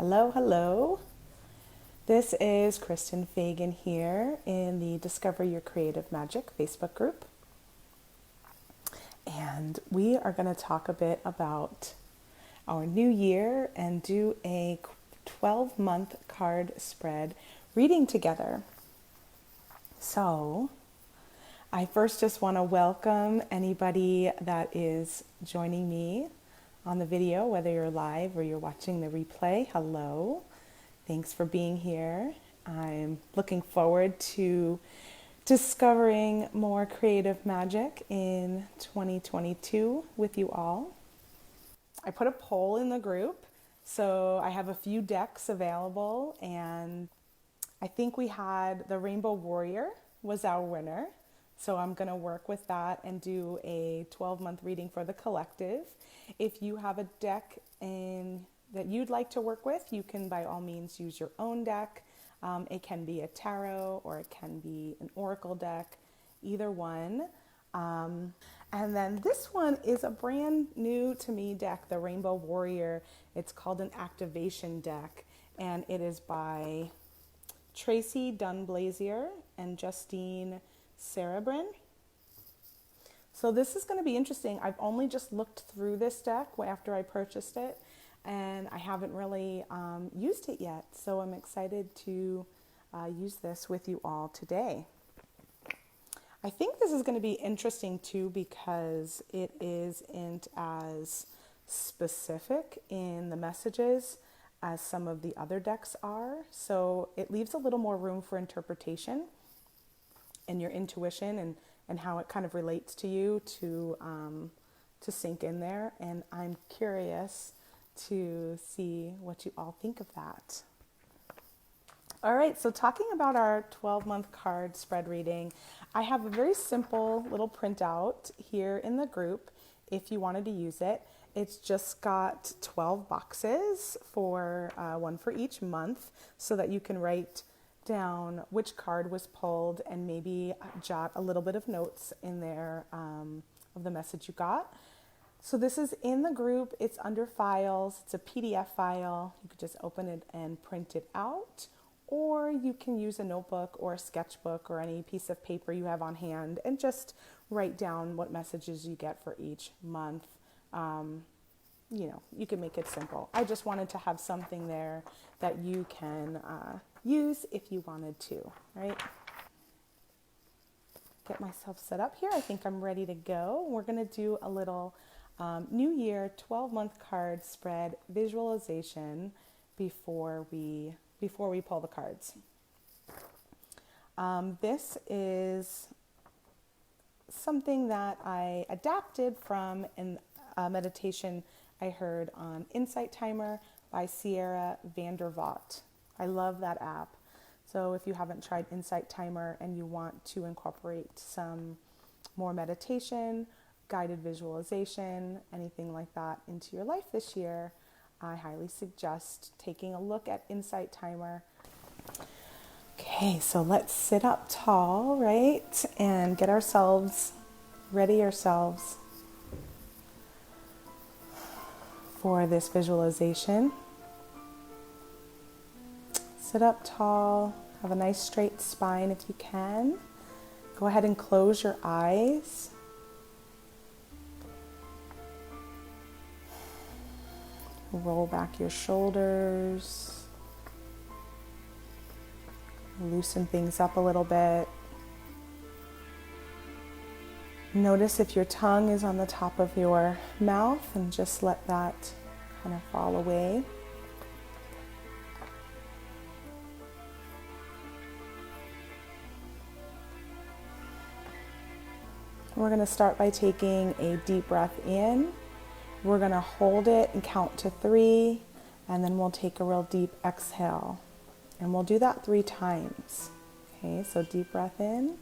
Hello, hello. This is Kristen Fagan here in the Discover Your Creative Magic Facebook group. And we are going to talk a bit about our new year and do a 12-month card spread reading together. So, I first just want to welcome anybody that is joining me on the video, whether you're live or you're watching the replay. Hello. Thanks for being here. I'm looking forward to discovering more creative magic in 2022 with you all. I put a poll in the group, so I have a few decks available, and I think we had the Rainbow Warrior was our winner. So I'm going to work with that and do a 12-month reading for the collective. If you have a deck that you'd like to work with, you can by all means use your own deck. It can be a tarot or it can be an oracle deck, either one. And then this one is a brand new to me deck, the Rainbow Warrior. It's called an activation deck, and it is by Tracee Dunblazier and Justine Serebrin. So this is going to be interesting. I've only just looked through this deck after I purchased it, and I haven't really used it yet. So I'm excited to use this with you all today. I think this is going to be interesting too because it isn't as specific in the messages as some of the other decks are. So it leaves a little more room for interpretation and your intuition and how it kind of relates to you to sink in there. And I'm curious to see what you all think of that. All right, so talking about our 12-month card spread reading, I have a very simple little printout here in the group if you wanted to use it. It's just got 12 boxes for one for each month so that you can write down which card was pulled and maybe jot a little bit of notes in there of the message you got. So this is in the group. It's under files. It's a PDF file. You could just open it and print it out, or you can use a notebook or a sketchbook or any piece of paper you have on hand and just write down what messages you get for each month. You can make it simple. I just wanted to have something there that you can use if you wanted to, right? Get myself set up here. I think I'm ready to go. We're going to do a little New Year 12-month card spread visualization before we pull the cards. This is something that I adapted from a meditation I heard on Insight Timer by Sierra Vandervoort. I love that app. So if you haven't tried Insight Timer and you want to incorporate some more meditation, guided visualization, anything like that into your life this year, I highly suggest taking a look at Insight Timer. Okay, so let's sit up tall, right? And get ourselves ready for this visualization. Sit up tall, have a nice straight spine if you can. Go ahead and close your eyes. Roll back your shoulders. Loosen things up a little bit. Notice if your tongue is on the top of your mouth and just let that kind of fall away. We're going to start by taking a deep breath in. We're going to hold it and count to 3, and then we'll take a real deep exhale. And we'll do that 3 times. Okay, so deep breath in.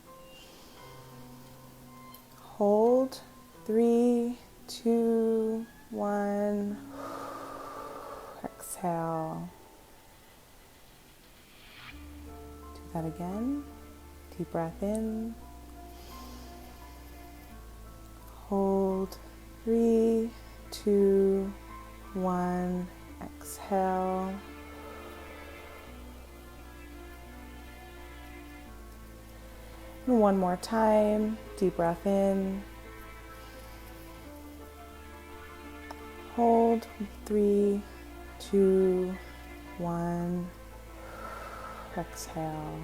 Hold, 3, 2, 1. Exhale. Do that again. Deep breath in. Hold, 3, 2, 1. Exhale. And one more time, deep breath in. Hold, 3, 2, 1. Exhale.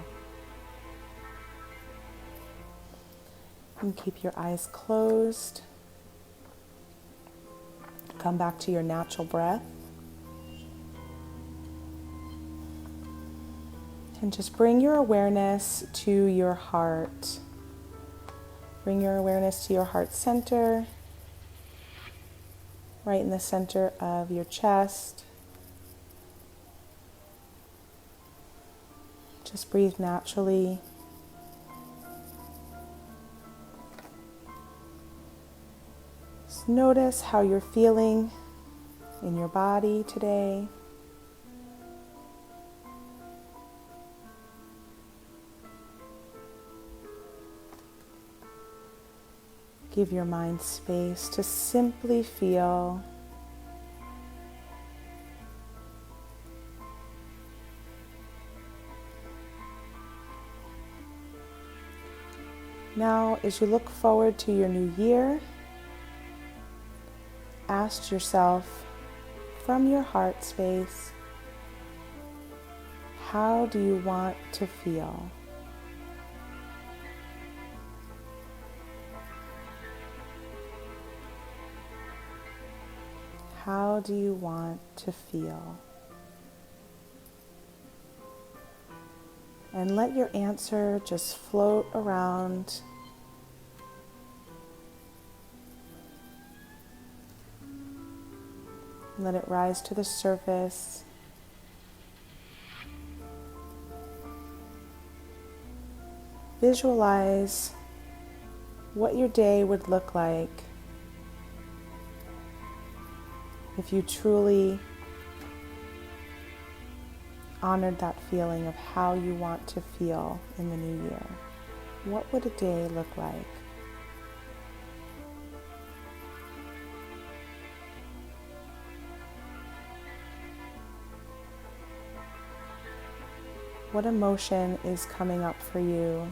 And keep your eyes closed. Come back to your natural breath. And just bring your awareness to your heart. Bring your awareness to your heart center, right in the center of your chest. Just breathe naturally. Just notice how you're feeling in your body today. Give your mind space to simply feel. Now, as you look forward to your new year, ask yourself from your heart space, how do you want to feel? How do you want to feel? And let your answer just float around. Let it rise to the surface. Visualize what your day would look like if you truly honored that feeling of how you want to feel in the new year. What would a day look like? What emotion is coming up for you?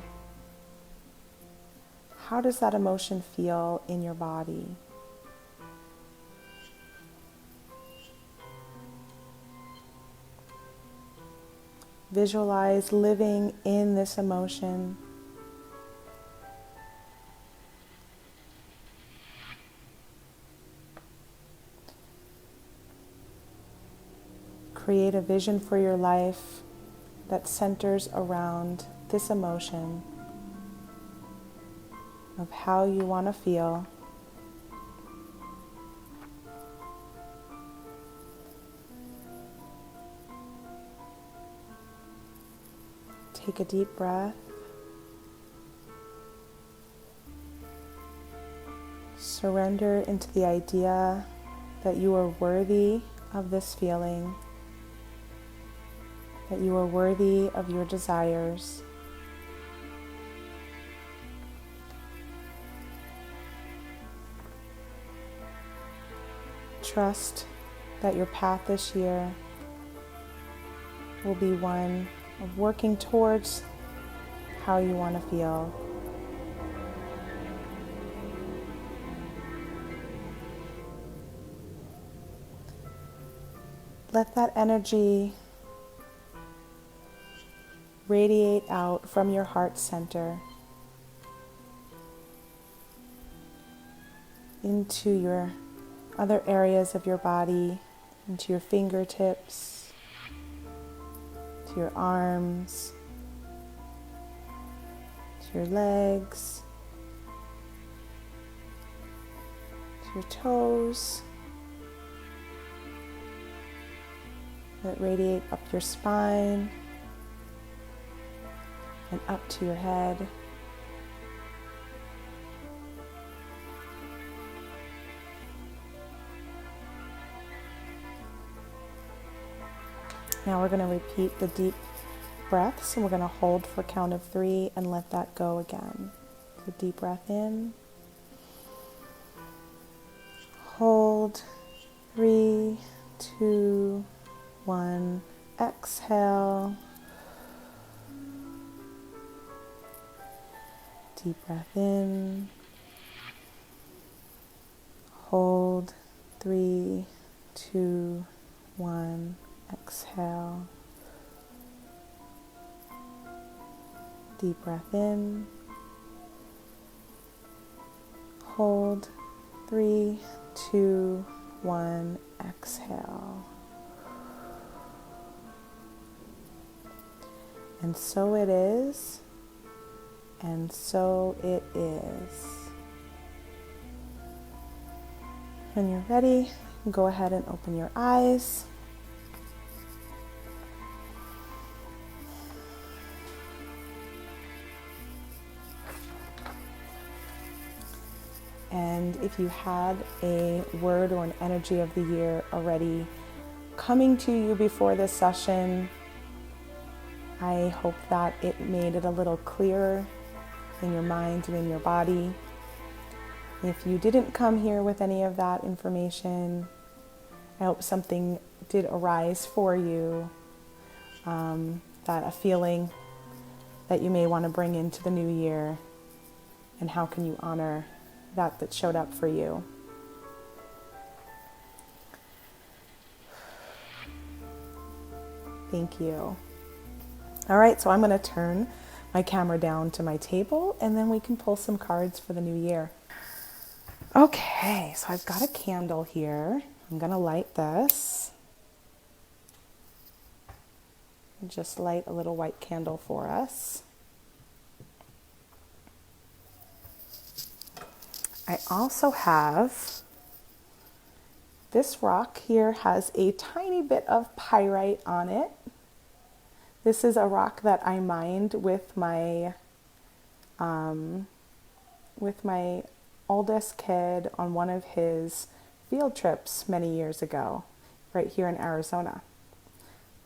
How does that emotion feel in your body? Visualize living in this emotion. Create a vision for your life that centers around this emotion of how you want to feel. Take a deep breath. Surrender into the idea that you are worthy of this feeling, that you are worthy of your desires. Trust that your path this year will be one of working towards how you want to feel. Let that energy radiate out from your heart center into your other areas of your body, into your fingertips, to your arms, to your legs, to your toes. Let it radiate up your spine and up to your head. Now we're going to repeat the deep breaths, and we're going to hold for a count of 3 and let that go again. So deep breath in. Hold. 3, 2, 1. Exhale. Deep breath in. Hold. 3, 2, 1. Exhale. Deep breath in. Hold. 3, 2, 1. Exhale. And so it is, and so it is. When you're ready, go ahead and open your eyes. And if you had a word or an energy of the year already coming to you before this session, I hope that it made it a little clearer in your mind and in your body. If you didn't come here with any of that information, I hope something did arise for you, that a feeling that you may want to bring into the new year, and how can you honor that showed up for you. Thank you. All right, so I'm going to turn my camera down to my table, and then we can pull some cards for the new year. Okay, so I've got a candle here. I'm going to light this. Just light a little white candle for us. I also have this rock here, has a tiny bit of pyrite on it. This is a rock that I mined with my oldest kid on one of his field trips many years ago, right here in Arizona.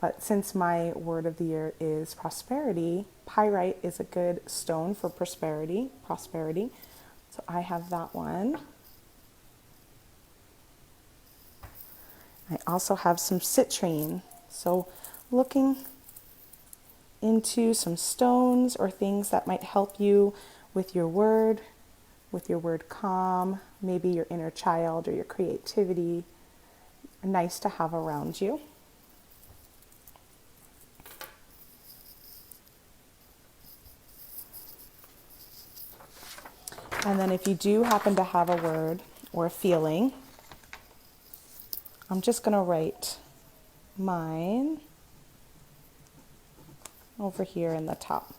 But since my word of the year is prosperity, pyrite is a good stone for prosperity. So I have that one. I also have some citrine. So looking into some stones or things that might help you with your word calm, maybe your inner child or your creativity. Nice to have around you. And then if you do happen to have a word or a feeling, I'm just going to write mine over here in the top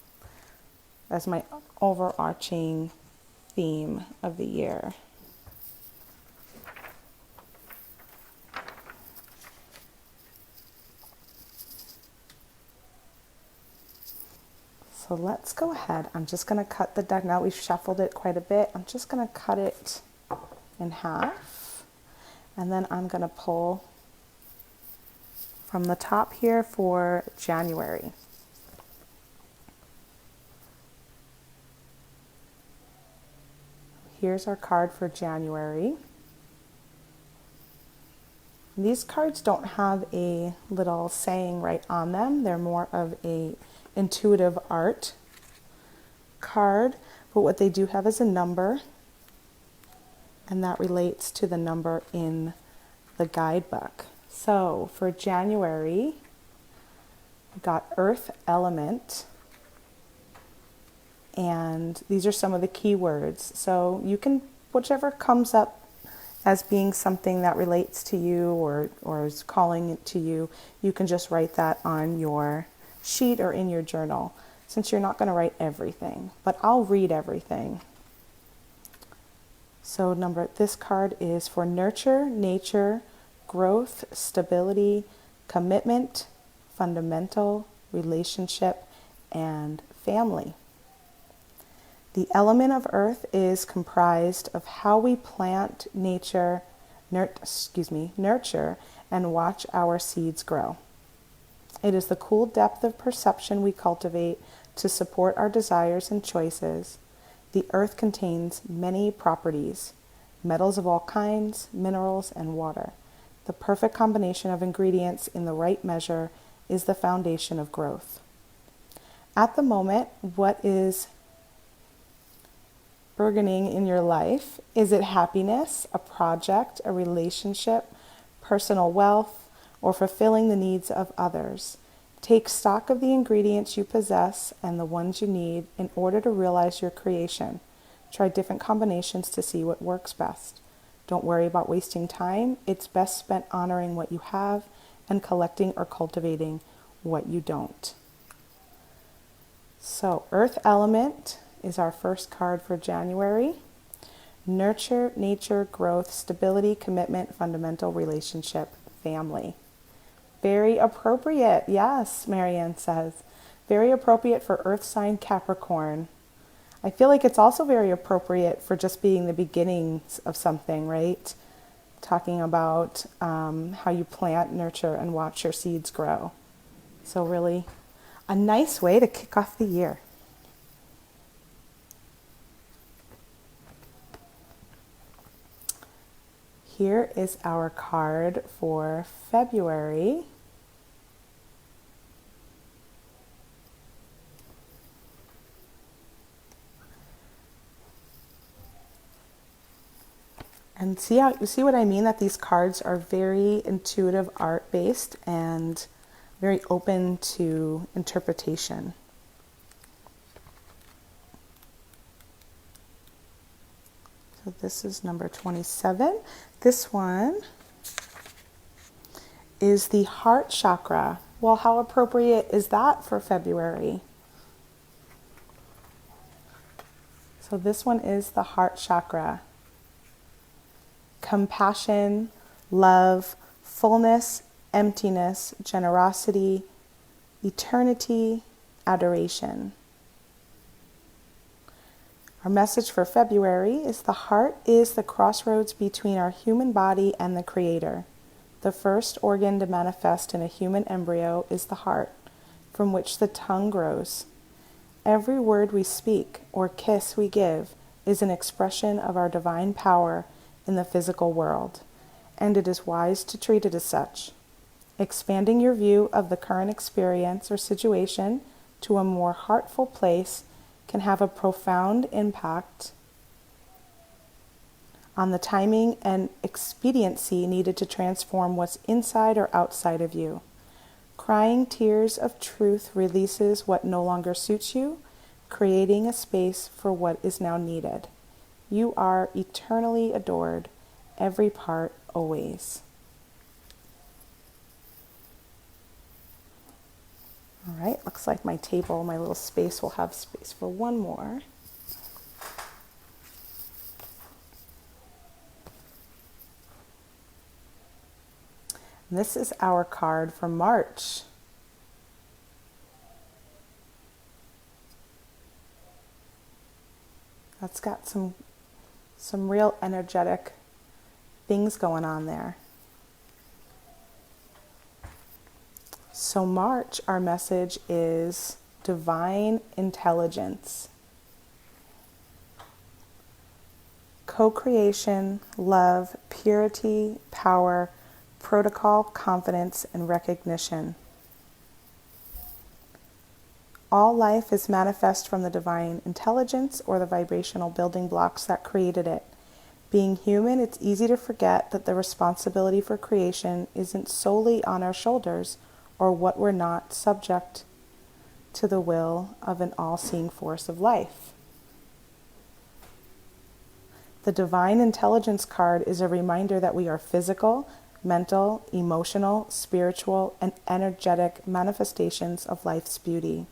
as my overarching theme of the year. So let's go ahead. I'm just going to cut the deck. Now we've shuffled it quite a bit. I'm just going to cut it in half. And then I'm going to pull from the top here for January. Here's our card for January. These cards don't have a little saying right on them. They're more of a intuitive art card, but what they do have is a number, and that relates to the number in the guidebook. So for January, we got Earth Element, and these are some of the key words. So you can, whichever comes up as being something that relates to you or is calling it to you, you can just write that on your sheet or in your journal, since you're not going to write everything, but I'll read everything. So this card is for nurture, nature, growth, stability, commitment, fundamental, relationship, and family. The element of earth is comprised of how we plant, nurture, and watch our seeds grow. It is the cool depth of perception we cultivate to support our desires and choices. The earth contains many properties, metals of all kinds, minerals, and water. The perfect combination of ingredients in the right measure is the foundation of growth. At the moment, what is burgeoning in your life? Is it happiness, a project, a relationship, personal wealth, or fulfilling the needs of others? Take stock of the ingredients you possess and the ones you need in order to realize your creation. Try different combinations to see what works best. Don't worry about wasting time. It's best spent honoring what you have and collecting or cultivating what you don't. So, Earth Element is our first card for January. Nurture, nature, growth, stability, commitment, fundamental relationship, family. Very appropriate. Yes, Marianne says. Very appropriate for Earth sign Capricorn. I feel like it's also very appropriate for just being the beginnings of something, right? Talking about how you plant, nurture, and watch your seeds grow. So really a nice way to kick off the year. Here is our card for February. And see what I mean, that these cards are very intuitive, art based, and very open to interpretation. So this is number 27. This one is the heart chakra. Well, how appropriate is that for February? So this one is the heart chakra. Compassion, love, fullness, emptiness, generosity, eternity, adoration. Our message for February is the heart is the crossroads between our human body and the Creator. The first organ to manifest in a human embryo is the heart, from which the tongue grows. Every word we speak or kiss we give is an expression of our divine power in the physical world, and it is wise to treat it as such. Expanding your view of the current experience or situation to a more heartful place can have a profound impact on the timing and expediency needed to transform what's inside or outside of you. Crying tears of truth releases what no longer suits you, creating a space for what is now needed. You are eternally adored, every part, always. All right, looks like my table, my little space will have space for one more. And this is our card for March. That's got some real energetic things going on there. So March, our message is divine intelligence, co-creation, love, purity, power, protocol, confidence, and recognition. All life is manifest from the divine intelligence or the vibrational building blocks that created it. Being human, it's easy to forget that the responsibility for creation isn't solely on our shoulders or what we're not, subject to the will of an all-seeing force of life. The divine intelligence card is a reminder that we are physical, mental, emotional, spiritual, and energetic manifestations of life's beauty.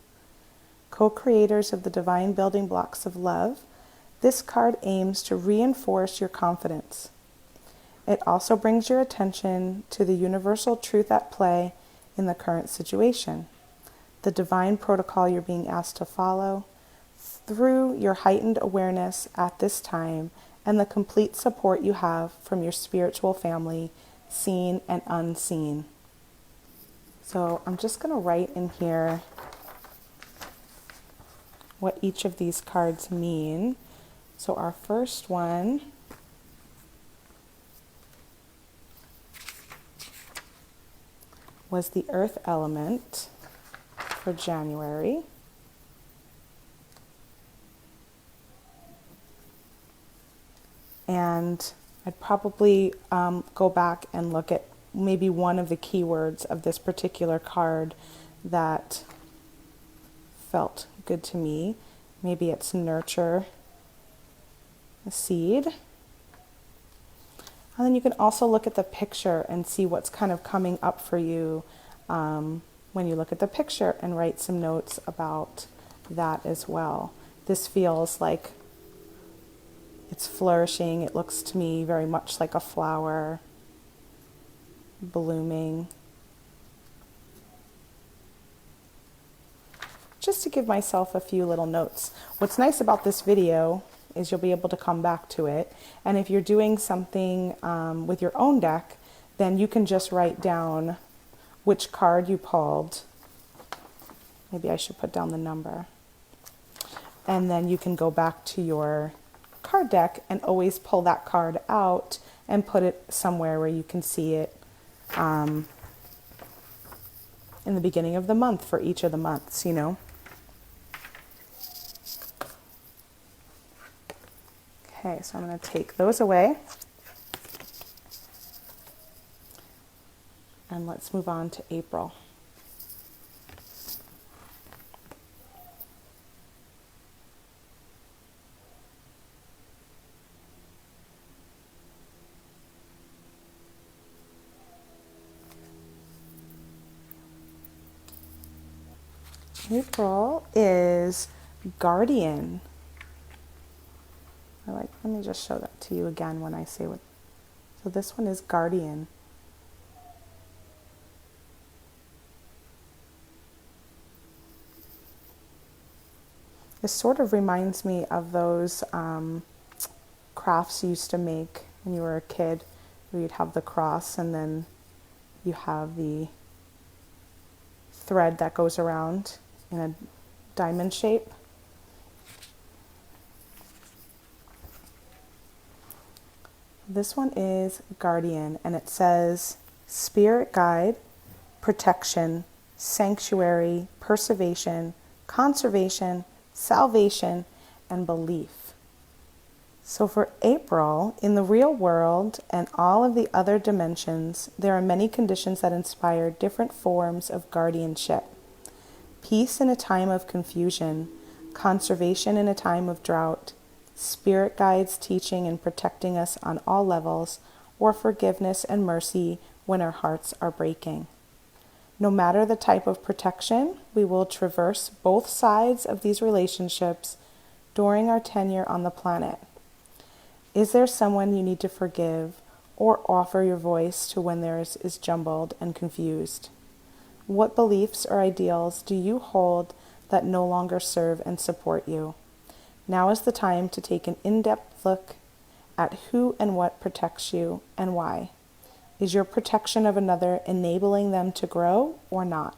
Co-creators of the divine building blocks of love, this card aims to reinforce your confidence. It also brings your attention to the universal truth at play in the current situation, the divine protocol you're being asked to follow through your heightened awareness at this time and the complete support you have from your spiritual family, seen and unseen. So I'm just going to write in here what each of these cards mean. So our first one was the earth element for January. And I'd probably go back and look at maybe one of the keywords of this particular card that felt good to me. Maybe it's nurture a seed. And then you can also look at the picture and see what's kind of coming up for you when you look at the picture, and write some notes about that as well. This feels like it's flourishing. It looks to me very much like a flower blooming. Just to give myself a few little notes. What's nice about this video is you'll be able to come back to it. And if you're doing something with your own deck, then you can just write down which card you pulled. Maybe I should put down the number. And then you can go back to your card deck and always pull that card out and put it somewhere where you can see it in the beginning of the month for each of the months, you know. Okay, so I'm going to take those away. And let's move on to April. April is Guardian. Let me just show that to you again when I say what. So this one is Guardian. This sort of reminds me of those crafts you used to make when you were a kid, where you'd have the cross and then you have the thread that goes around in a diamond shape. This one is Guardian, and it says spirit guide, protection, sanctuary, preservation, conservation, salvation, and belief. So for April, in the real world and all of the other dimensions, there are many conditions that inspire different forms of guardianship. Peace in a time of confusion, conservation in a time of drought, spirit guides teaching and protecting us on all levels, or forgiveness and mercy when our hearts are breaking. No matter the type of protection, we will traverse both sides of these relationships during our tenure on the planet. Is there someone you need to forgive or offer your voice to when theirs is jumbled and confused? What beliefs or ideals do you hold that no longer serve and support you? Now is the time to take an in-depth look at who and what protects you and why. Is your protection of another enabling them to grow or not?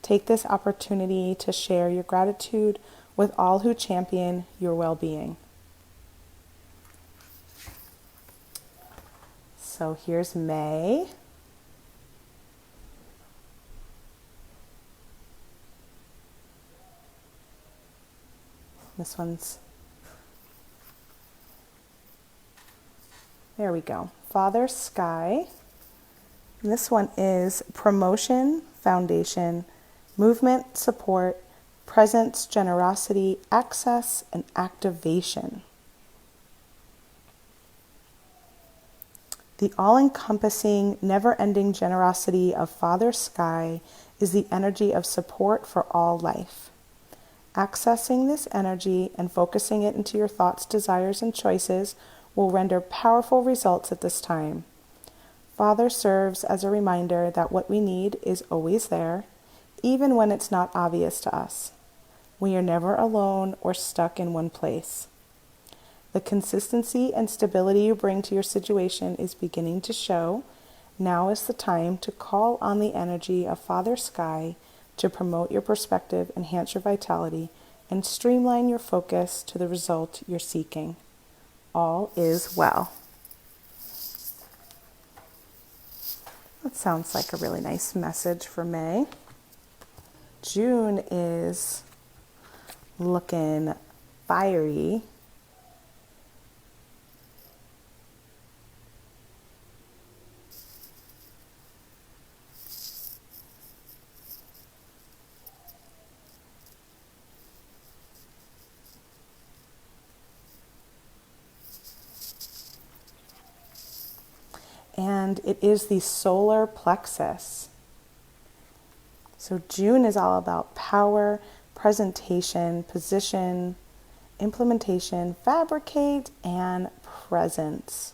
Take this opportunity to share your gratitude with all who champion your well-being. So here's May. This one's, there we go. Father Sky. And this one is promotion, foundation, movement, support, presence, generosity, access, and activation. The all-encompassing, never-ending generosity of Father Sky is the energy of support for all life. Accessing this energy and focusing it into your thoughts, desires, and choices will render powerful results at this time. Father serves as a reminder that what we need is always there, even when it's not obvious to us. We are never alone or stuck in one place. The consistency and stability you bring to your situation is beginning to show. Now is the time to call on the energy of Father Sky to promote your perspective, enhance your vitality, and streamline your focus to the result you're seeking. All is well. That sounds like a really nice message for May. June is looking fiery. and it is the solar plexus. So June is all about power, presentation, position, implementation, fabricate, and presence.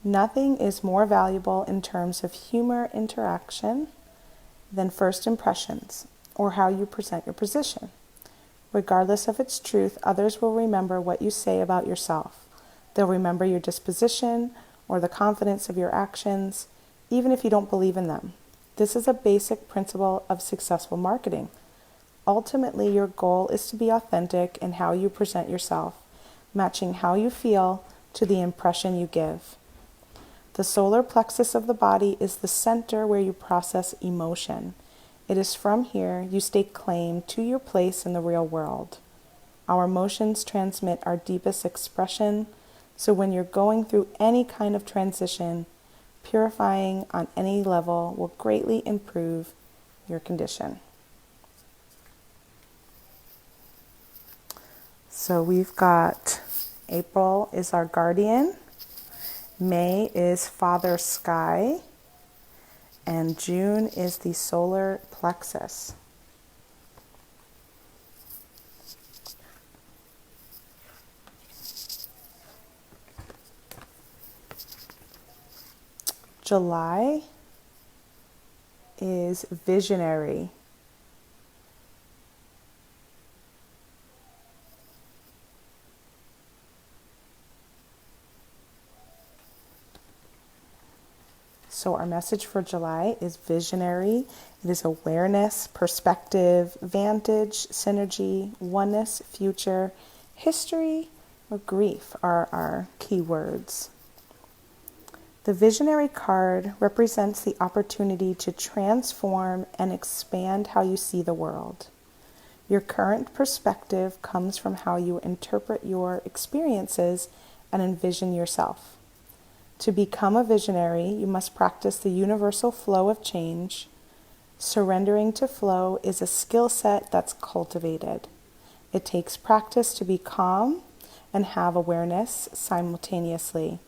Nothing is more valuable in terms of humor interaction than first impressions or how you present your position. Regardless of its truth, others will remember what you say about yourself. They'll remember your disposition or the confidence of your actions, even if you don't believe in them. This is a basic principle of successful marketing. Ultimately, your goal is to be authentic in how you present yourself, matching how you feel to the impression you give. The solar plexus of the body is the center where you process emotion. It is from here you stake claim to your place in the real world. Our emotions transmit our deepest expression, so when you're going through any kind of transition, purifying on any level will greatly improve your condition. So we've got April is our guardian, May is Father Sky, and June is the solar plexus. July is visionary. So our message for July is visionary. It is awareness, perspective, vantage, synergy, oneness, future, history, or grief are our key words. The visionary card represents the opportunity to transform and expand how you see the world. Your current perspective comes from how you interpret your experiences and envision yourself. To become a visionary, you must practice the universal flow of change. Surrendering to flow is a skill set that's cultivated. It takes practice to be calm and have awareness simultaneously.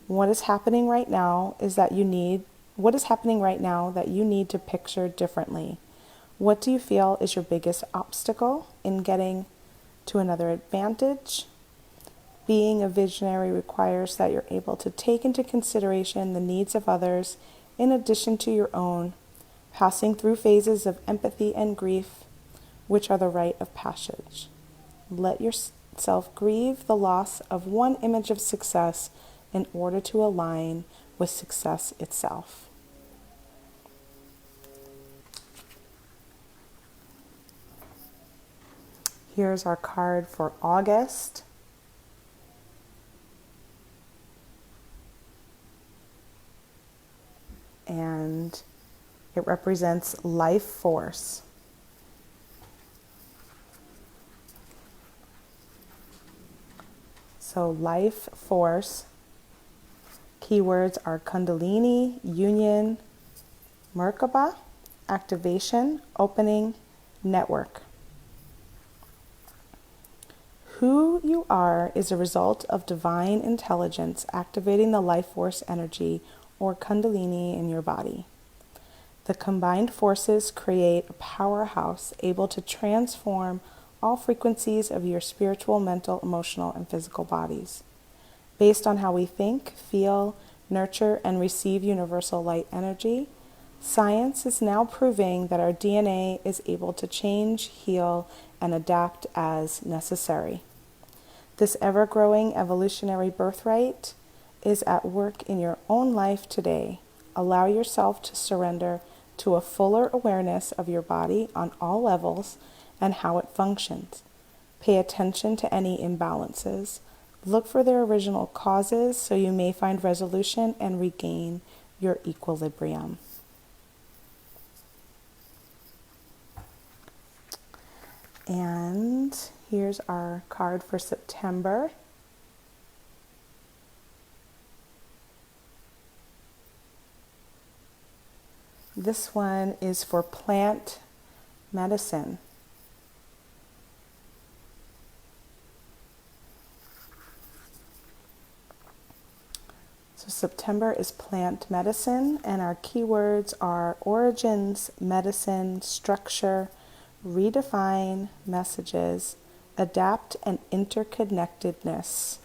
What is happening right now that you need to picture differently? What do you feel is your biggest obstacle in getting to another advantage? Being a visionary requires that you're able to take into consideration the needs of others in addition to your own, passing through phases of empathy and grief, which are the rite of passage. Let yourself grieve the loss of one image of success in order to align with success itself. Here's our card for August. And it represents life force. So life force, keywords are Kundalini, union, Merkaba, activation, opening, network. Who you are is a result of divine intelligence activating the life force energy or Kundalini in your body. The combined forces create a powerhouse able to transform all frequencies of your spiritual, mental, emotional, and physical bodies. Based on how we think, feel, nurture, and receive universal light energy, science is now proving that our DNA is able to change, heal, and adapt as necessary. This ever-growing evolutionary birthright is at work in your own life today. Allow yourself to surrender to a fuller awareness of your body on all levels and how it functions. Pay attention to any imbalances. Look for their original causes so you may find resolution and regain your equilibrium. And here's our card for September. This one is for plant medicine. So September is plant medicine, and our keywords are origins, medicine, structure, redefine, messages, adapt, and interconnectedness.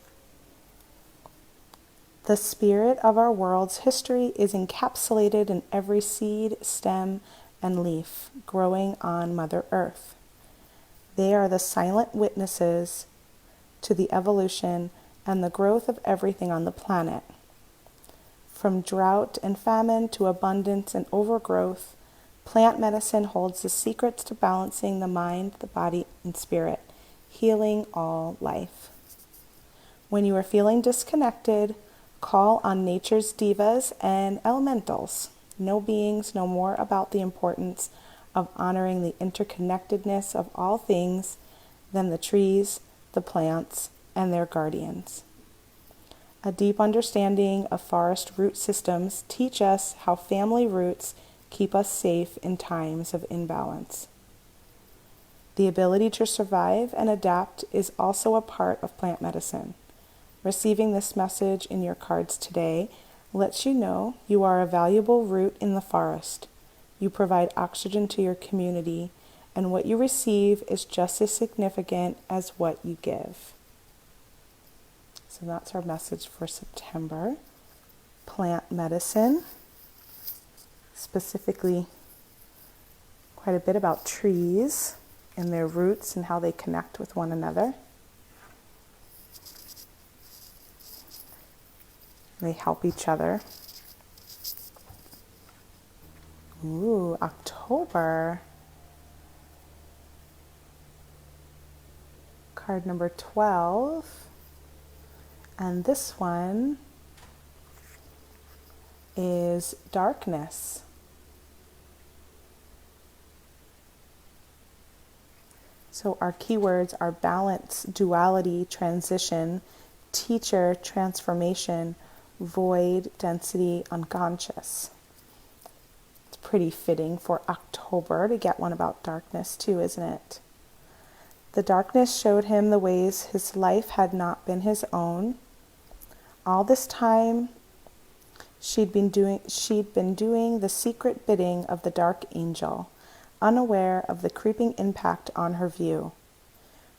The spirit of our world's history is encapsulated in every seed, stem, and leaf growing on Mother Earth. They are the silent witnesses to the evolution and the growth of everything on the planet. From drought and famine to abundance and overgrowth, plant medicine holds the secrets to balancing the mind, the body, and spirit, healing all life. When you are feeling disconnected, call on nature's divas and elementals. No beings know more about the importance of honoring the interconnectedness of all things than the trees, the plants, and their guardians. A deep understanding of forest root systems teach us how family roots keep us safe in times of imbalance. The ability to survive and adapt is also a part of plant medicine. Receiving this message in your cards today lets you know you are a valuable root in the forest. You provide oxygen to your community, and what you receive is just as significant as what you give. So that's our message for September. Plant medicine, specifically quite a bit about trees and their roots and how they connect with one another. They help each other. Ooh, October. Card number 12. And this one is darkness. So our keywords are balance, duality, transition, teacher, transformation, void, density, unconscious. It's pretty fitting for October to get one about darkness too, isn't it? The darkness showed him the ways his life had not been his own. All this time, she'd been doing the secret bidding of the dark angel, unaware of the creeping impact on her view.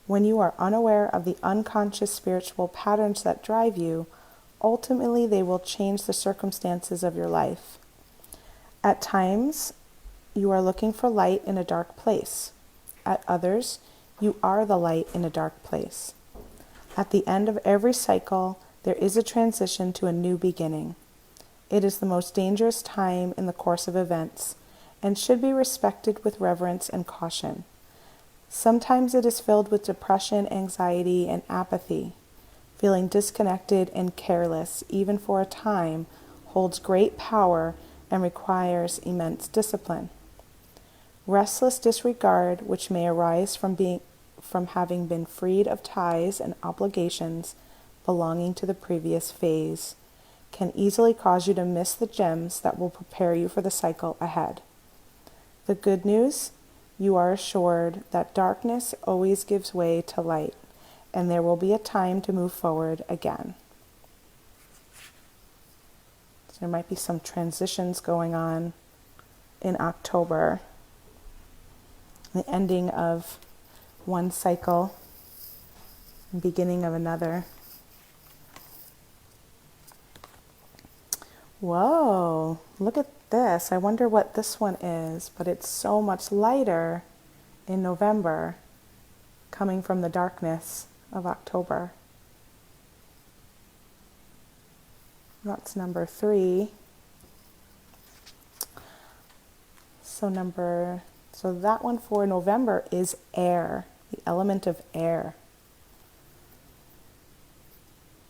When you are unaware of the unconscious spiritual patterns that drive you, ultimately they will change the circumstances of your life. At times, you are looking for light in a dark place. At others, you are the light in a dark place. At the end of every cycle, there is a transition to a new beginning. It is the most dangerous time in the course of events and should be respected with reverence and caution. Sometimes it is filled with depression, anxiety, and apathy. Feeling disconnected and careless, even for a time, holds great power and requires immense discipline. Restless disregard, which may arise from having been freed of ties and obligations belonging to the previous phase, can easily cause you to miss the gems that will prepare you for the cycle ahead. The good news, you are assured that darkness always gives way to light, and there will be a time to move forward again. So there might be some transitions going on in October, the ending of one cycle, beginning of another. Whoa, look at this. I wonder what this one is, but it's so much lighter in November, coming from the darkness of October. That's number 3. So that one for November is air, the element of air,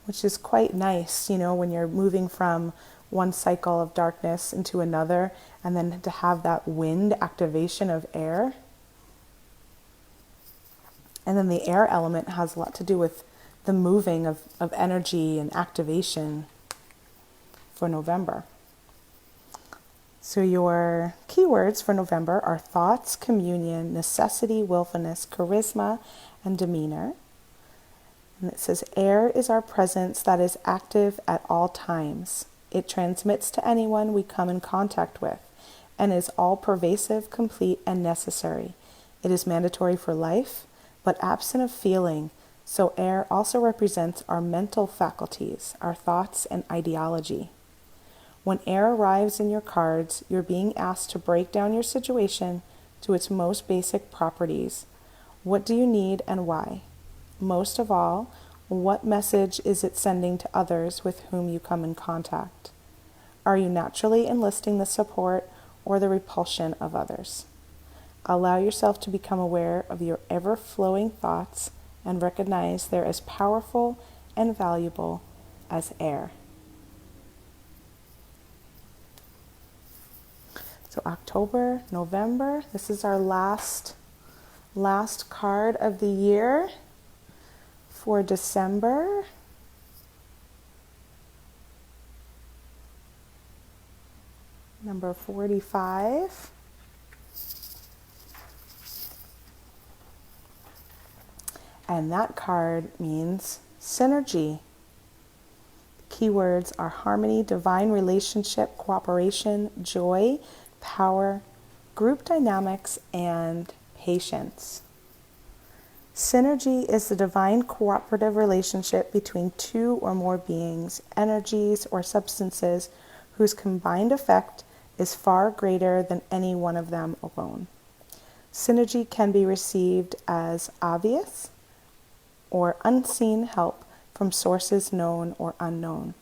which is quite nice, when you're moving from one cycle of darkness into another, and then to have that wind activation of air. And then the air element has a lot to do with the moving of energy and activation for November. So your keywords for November are thoughts, communion, necessity, willfulness, charisma, and demeanor. And it says, air is our presence that is active at all times. It transmits to anyone we come in contact with and is all pervasive, complete, and necessary. It is mandatory for life, but absent of feeling. So air also represents our mental faculties, our thoughts and ideology. When air arrives in your cards, you're being asked to break down your situation to its most basic properties. What do you need and why? Most of all, what message is it sending to others with whom you come in contact? Are you naturally enlisting the support or the repulsion of others? Allow yourself to become aware of your ever-flowing thoughts and recognize they're as powerful and valuable as air. So October, November, this is our last card of the year. For December, number 45. And that card means synergy. Keywords are harmony, divine relationship, cooperation, joy, power, group dynamics, and patience. Synergy is the divine cooperative relationship between two or more beings, energies, or substances whose combined effect is far greater than any one of them alone. Synergy can be received as obvious or unseen help from sources known or unknown.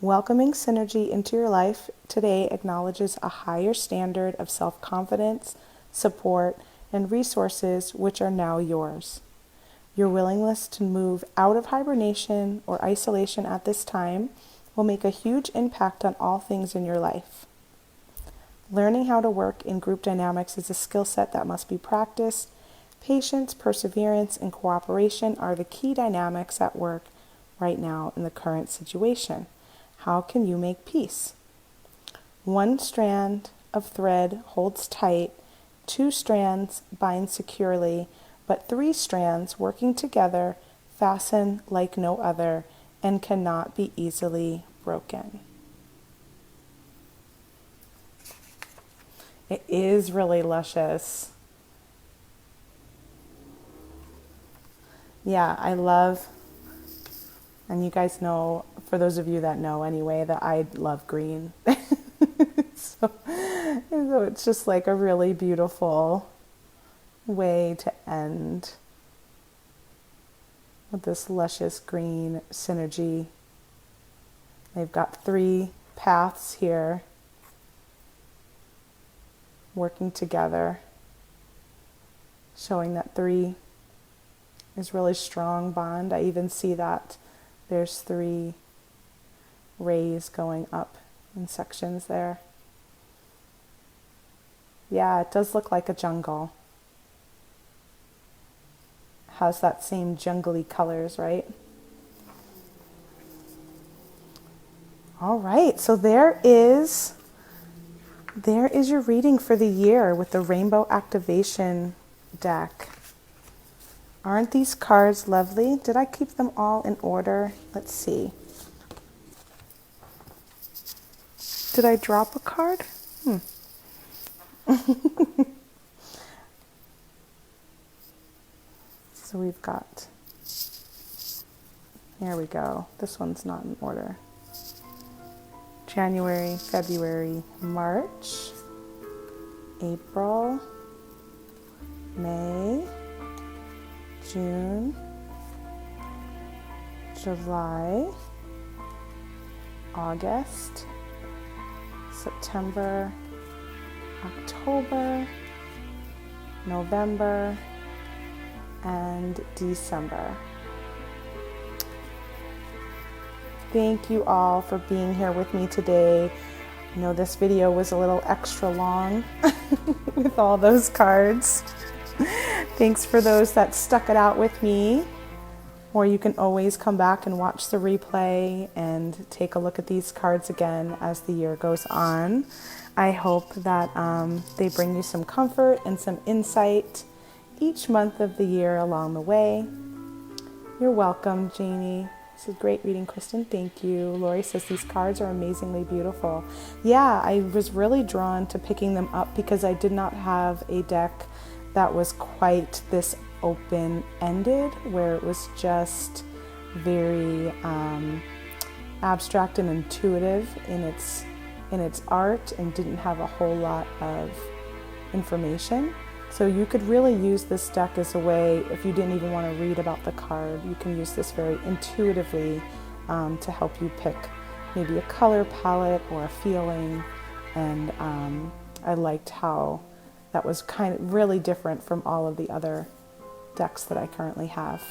Welcoming synergy into your life today acknowledges a higher standard of self-confidence, support, and resources which are now yours. Your willingness to move out of hibernation or isolation at this time will make a huge impact on all things in your life. Learning how to work in group dynamics is a skill set that must be practiced. Patience, perseverance, and cooperation are the key dynamics at work right now in the current situation. How can you make peace? One strand of thread holds tight, two strands bind securely, but three strands working together fasten like no other and cannot be easily broken. It is really luscious. Yeah, I love, and you guys know, for those of you that know anyway, that I love green. so it's just like a really beautiful way to end with this luscious green synergy. They've got three paths here working together, showing that three is really strong bond. I even see that there's three rays going up in sections there. Yeah, it does look like a jungle. Has that same jungly colors, right? All right, so there is your reading for the year with the Rainbow Activation deck. Aren't these cards lovely? Did I keep them all in order? Let's see. Did I drop a card? So we've got, here we go. This one's not in order. January, February, March, April, May, June, July, August, September, October, November, and December. Thank you all for being here with me today. I know this video was a little extra long with all those cards. Thanks for those that stuck it out with me. Or you can always come back and watch the replay and take a look at these cards again as the year goes on. I hope that they bring you some comfort and some insight each month of the year along the way. You're welcome, Janie. This is great reading, Kristen. Thank you. Lori says these cards are amazingly beautiful. Yeah, I was really drawn to picking them up because I did not have a deck that was quite this open-ended, where it was just very abstract and intuitive in its art and didn't have a whole lot of information. So you could really use this deck as a way, if you didn't even want to read about the card, you can use this very intuitively to help you pick maybe a color palette or a feeling. And I liked how that was kind of really different from all of the other decks that I currently have.